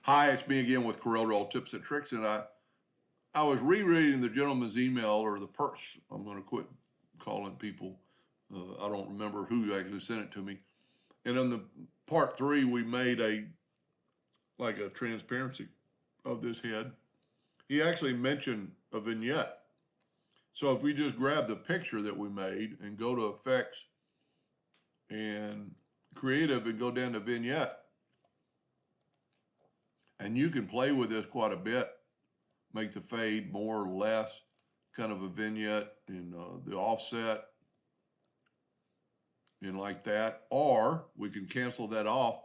Hi, it's me again with Corel Tips and Tricks, and I was rereading the gentleman's email, or the person. I'm going to quit calling people. I don't remember who actually sent it to me. And in the part 3, we made a transparency of this head. He actually mentioned a vignette. So if we just grab the picture that we made and go to Effects and Creative and go down to Vignette, and you can play with this quite a bit. Make the fade more or less, kind of a vignette in the offset and like that. Or we can cancel that off.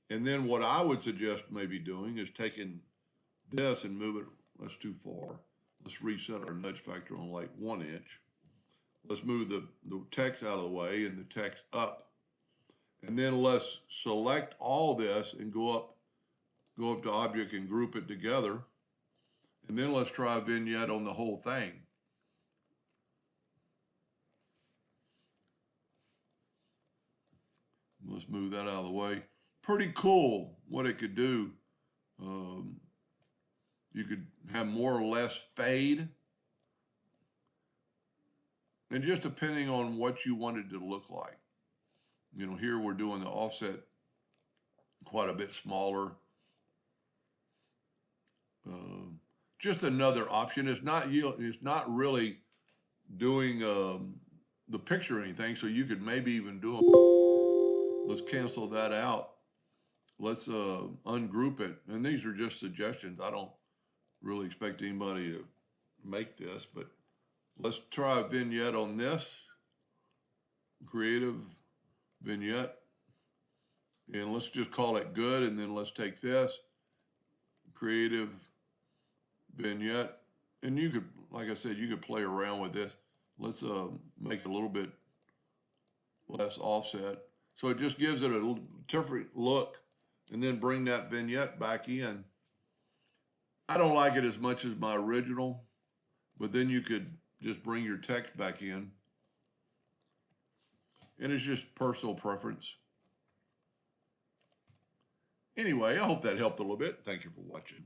And then what I would suggest maybe doing is taking this and move it. That's too far. Let's reset our nudge factor on like 1 inch. Let's move the text out of the way and the text up. And then let's select all this and go up to Object and group it together. And then let's try a vignette on the whole thing. Let's move that out of the way. Pretty cool what it could do. You could have more or less fade. And just depending on what you wanted to look like. You know, here we're doing the offset quite a bit smaller. Just another option. It's not really doing the picture or anything, so you could maybe even do them. Let's cancel that out. Let's ungroup it. And these are just suggestions. I don't really expect anybody to make this, but let's try a vignette on this. Creative vignette. And let's just call it good. And then let's take this. Creative vignette. And you could, like I said, you could play around with this. Let's make it a little bit less offset. So it just gives it a different look, and then bring that vignette back in. I don't like it as much as my original, but then you could just bring your text back in. And it's just personal preference. Anyway, I hope that helped a little bit. Thank you for watching.